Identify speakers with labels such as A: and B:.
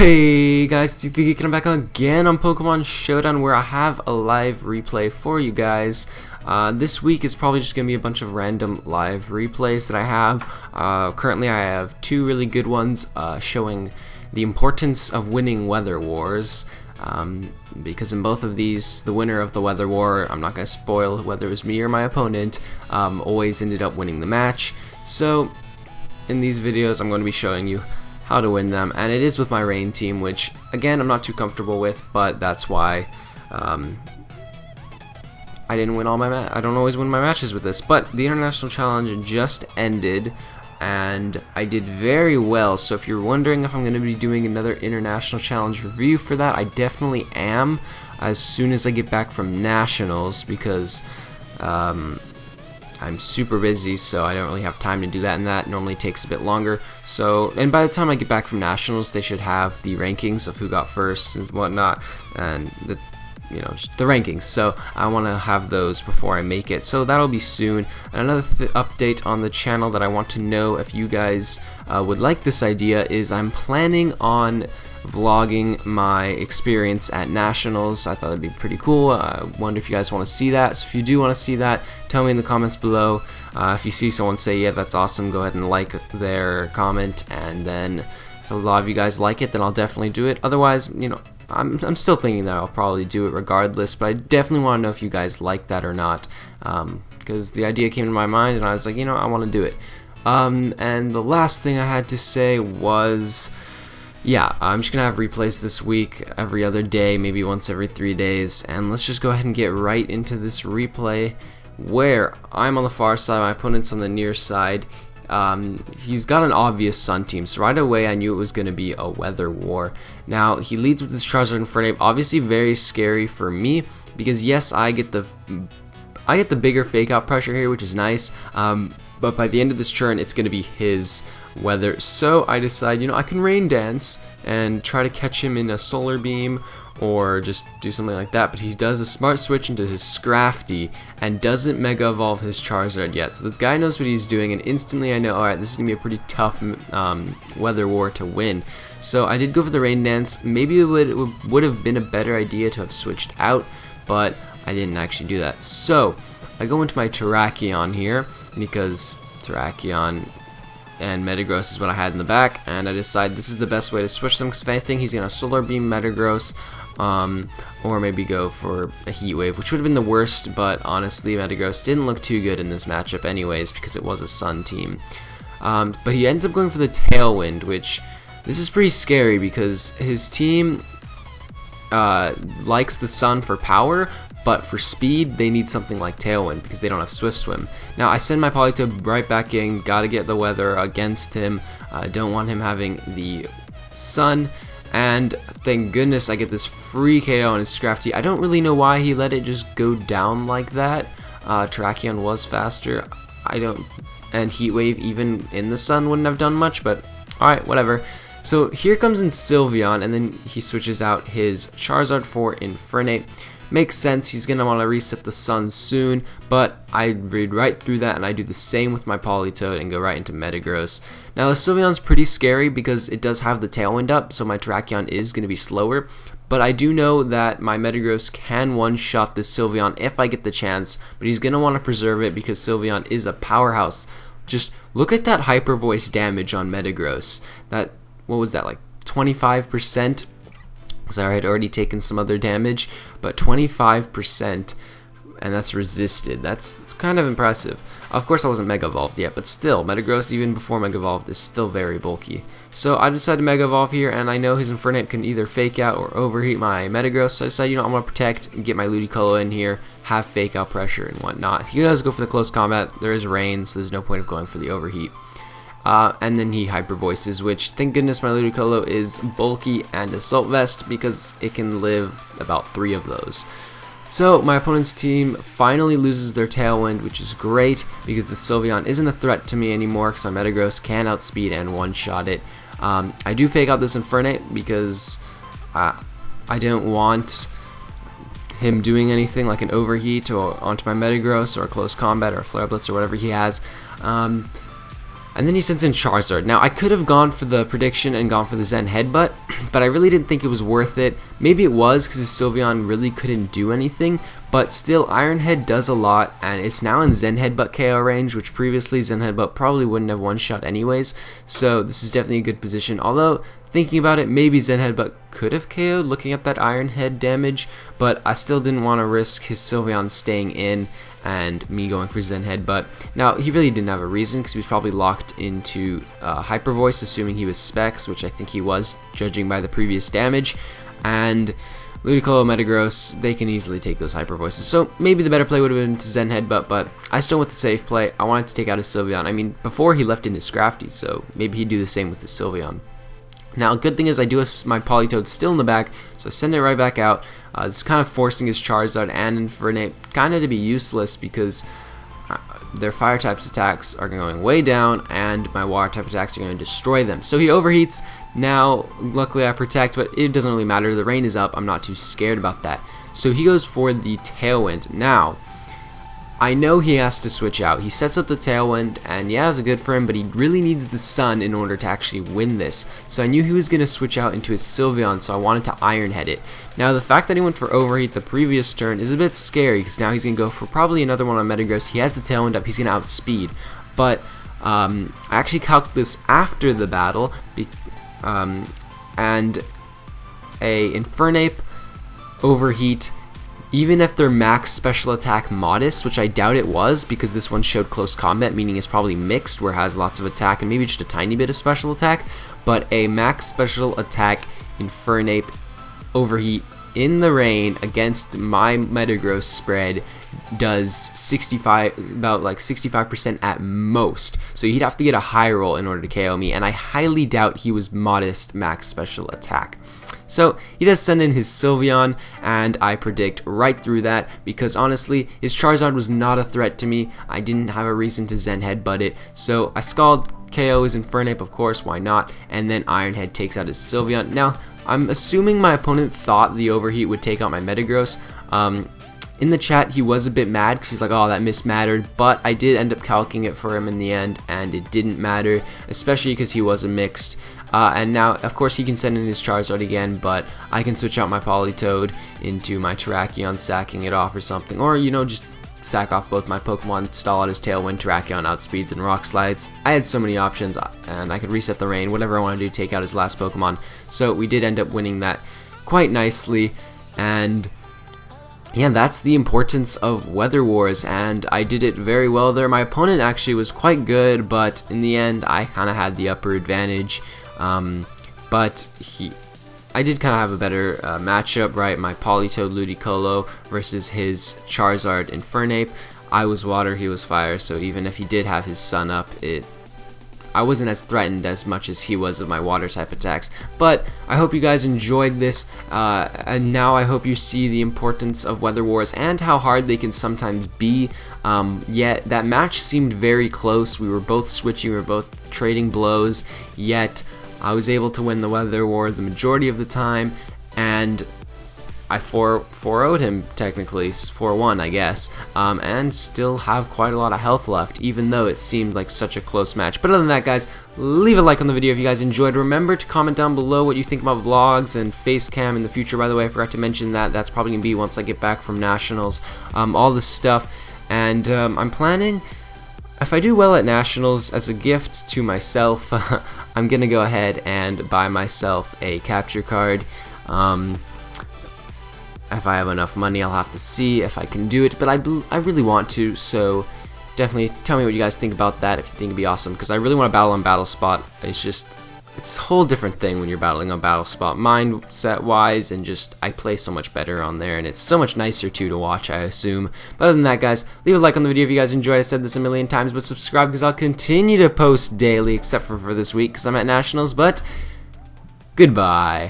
A: Hey guys, it's Geek and I'm back again on Pokemon Showdown, where I have a live replay for you guys. This week is probably just going to be a bunch of random live replays that I have. Currently I have two really good ones showing the importance of winning Weather Wars. Because in both of these, the winner of the Weather War, I'm not going to spoil whether it was me or my opponent, always ended up winning the match. So in these videos I'm going to be showing you how to win them, and it is with my rain team, which again I'm not too comfortable with, but that's why I didn't win all my I don't always win my matches with this. But the international challenge just ended and I did very well, so if you're wondering if I'm going to be doing another international challenge review for that, I definitely am as soon as I get back from nationals, because I'm super busy, so I don't really have time to do that, and that normally takes a bit longer. So, and by the time I get back from nationals, they should have the rankings of who got first and whatnot, and the just the rankings. So I want to have those before I make it. So that'll be soon. And another update on the channel that I want to know if you guys would like this idea is I'm planning on vlogging my experience at nationals. I thought it'd be pretty cool. I wonder if you guys want to see that. So if you do want to see that, tell me in the comments below. If you see someone say yeah, that's awesome, go ahead and like their comment, and then if a lot of you guys like it, then I'll definitely do it. Otherwise, I'm still thinking that I'll probably do it regardless, but I definitely want to know if you guys like that or not, because the idea came to my mind and I was like, I want to do it. And the last thing I had to say was, yeah, I'm just gonna have replays this week every other day, maybe once every 3 days, and let's just go ahead and get right into this replay where I'm on the far side, my opponent's on the near side. He's got an obvious Sun team, so right away I knew it was going to be a Weather War. Now, he leads with his Charizard and Fernape, obviously very scary for me, because yes, I get the bigger fake out pressure here, which is nice, but by the end of this turn, it's going to be his weather. So I decide, I can Rain Dance and try to catch him in a Solar Beam, or just do something like that, but he does a smart switch into his Scrafty and doesn't Mega Evolve his Charizard yet. So this guy knows what he's doing, and instantly I know, alright, this is going to be a pretty tough Weather War to win. So I did go for the Rain Dance. Maybe it would have been a better idea to have switched out, but I didn't actually do that. So I go into my Terrakion here, because Terrakion and Metagross is what I had in the back, and I decide this is the best way to switch them, because if anything, he's going to Solar Beam Metagross, or maybe go for a Heat Wave, which would have been the worst, but honestly, Metagross didn't look too good in this matchup anyways, because it was a Sun team. But he ends up going for the Tailwind, which, this is pretty scary, because his team likes the Sun for power, but for speed, they need something like Tailwind, because they don't have Swift Swim. Now, I send my Politoed right back in, gotta get the weather against him, don't want him having the Sun, and thank goodness I get this free KO on his Scrafty. I don't really know why he let it just go down like that. Terrakion was faster, and Heat Wave even in the Sun wouldn't have done much, but alright, whatever. So here comes in Sylveon, and then he switches out his Charizard for Infernape. Makes sense, he's going to want to reset the Sun soon, but I read right through that and I do the same with my Politoed and go right into Metagross. Now the Sylveon's pretty scary because it does have the Tailwind up, so my Terrakion is going to be slower, but I do know that my Metagross can one-shot this Sylveon if I get the chance, but he's going to want to preserve it because Sylveon is a powerhouse. Just look at that Hyper Voice damage on Metagross. What was that, like 25%? Sorry, I had already taken some other damage, but 25%, and that's resisted. That's kind of impressive. Of course, I wasn't Mega Evolved yet, but still, Metagross, even before Mega Evolved, is still very bulky. So I decided to Mega Evolve here, and I know his Infernape can either fake out or overheat my Metagross, so I decided, I'm going to protect and get my Ludicolo in here, have fake out pressure and whatnot. He does go for the close combat. There is rain, so there's no point of going for the overheat. And then he Hyper Voices, which, thank goodness my Ludicolo is bulky and Assault Vest, because it can live about 3 of those. So my opponent's team finally loses their Tailwind, which is great, because the Sylveon isn't a threat to me anymore, because my Metagross can outspeed and one-shot it. I do fake out this Infernape, because I don't want him doing anything like an overheat or onto my Metagross, or a close combat, or a Flare Blitz, or whatever he has. And then he sends in Charizard. Now, I could have gone for the prediction and gone for the Zen Headbutt, but I really didn't think it was worth it. Maybe it was because his Sylveon really couldn't do anything, but still, Iron Head does a lot, and it's now in Zen Headbutt KO range, which previously Zen Headbutt probably wouldn't have one-shot anyways, so this is definitely a good position. Although, thinking about it, maybe Zen Headbutt could have KO'd looking at that Iron Head damage, but I still didn't want to risk his Sylveon staying in and me going for Zen Headbutt. Now, he really didn't have a reason because he was probably locked into Hyper Voice, assuming he was Specs, which I think he was, judging by the previous damage. And Ludicolo, Metagross, they can easily take those Hyper Voices. So maybe the better play would have been to Zen Headbutt, but I still went the safe play. I wanted to take out his Sylveon. I mean, before he left in his Scrafty, so maybe he'd do the same with his Sylveon. Now, a good thing is I do have my Politoed still in the back, so I send it right back out. This is kind of forcing his Charizard and Infernape kind of to be useless because their Fire types attacks are going way down and my Water type attacks are going to destroy them. So he overheats. Now, luckily I protect, but it doesn't really matter. The rain is up. I'm not too scared about that. So he goes for the Tailwind. Now, I know he has to switch out. He sets up the Tailwind, and yeah, it's good for him, but he really needs the Sun in order to actually win this. So I knew he was going to switch out into his Sylveon, so I wanted to Iron Head it. Now, the fact that he went for Overheat the previous turn is a bit scary, because now he's going to go for probably another one on Metagross. He has the Tailwind up, he's going to outspeed. But I actually calced this after the battle, and a Infernape, Overheat, even if they're max special attack modest, which I doubt it was because this one showed close combat, meaning it's probably mixed where it has lots of attack and maybe just a tiny bit of special attack, but a max special attack Infernape Overheat in the rain against my Metagross spread does about 65% at most. So he'd have to get a high roll in order to KO me, and I highly doubt he was modest max special attack. So he does send in his Sylveon, and I predict right through that because honestly, his Charizard was not a threat to me. I didn't have a reason to Zen Headbutt it, so I Scald, KO his Infernape, of course, why not, and then Iron Head takes out his Sylveon. Now, I'm assuming my opponent thought the Overheat would take out my Metagross. In the chat, he was a bit mad because he's like, oh, that mismattered, but I did end up calcing it for him in the end, and it didn't matter, especially because he was a mixed. And now, of course, he can send in his Charizard again, but I can switch out my Politoed into my Terrakion, sacking it off or something, or, you know, just sack off both my Pokemon, stall out his Tailwind, Terrakion outspeeds, and Rock Slides. I had so many options, and I could reset the rain, whatever I want to do, take out his last Pokemon. So we did end up winning that quite nicely, and yeah, that's the importance of Weather Wars, and I did it very well there. My opponent actually was quite good, but in the end, I kind of had the upper advantage. But I did kind of have a better matchup, right? My Politoed Ludicolo versus his Charizard Infernape. I was water, he was fire, so even if he did have his sun up, I wasn't as threatened as much as he was of my water type attacks. But I hope you guys enjoyed this, and now I hope you see the importance of Weather Wars and how hard they can sometimes be. Yet that match seemed very close. We were both switching, we were both trading blows, yet I was able to win the Weather War the majority of the time, and I 4-0'd him, technically, 4-1 I guess, and still have quite a lot of health left, even though it seemed like such a close match. But other than that, guys, leave a like on the video if you guys enjoyed. Remember to comment down below what you think about vlogs and face cam in the future. By the way, I forgot to mention that. That's probably going to be once I get back from Nationals, all this stuff, and I'm planning, if I do well at Nationals, as a gift to myself, I'm going to go ahead and buy myself a capture card. If I have enough money, I'll have to see if I can do it, but I really want to, so definitely tell me what you guys think about that if you think it'd be awesome, because I really want to battle on Battle Spot. It's a whole different thing when you're battling on Battle Spot, mindset-wise, and just, I play so much better on there, and it's so much nicer, too, to watch, I assume. But other than that, guys, leave a like on the video if you guys enjoyed. I said this a million times, but subscribe, because I'll continue to post daily, except for this week, because I'm at Nationals, but goodbye.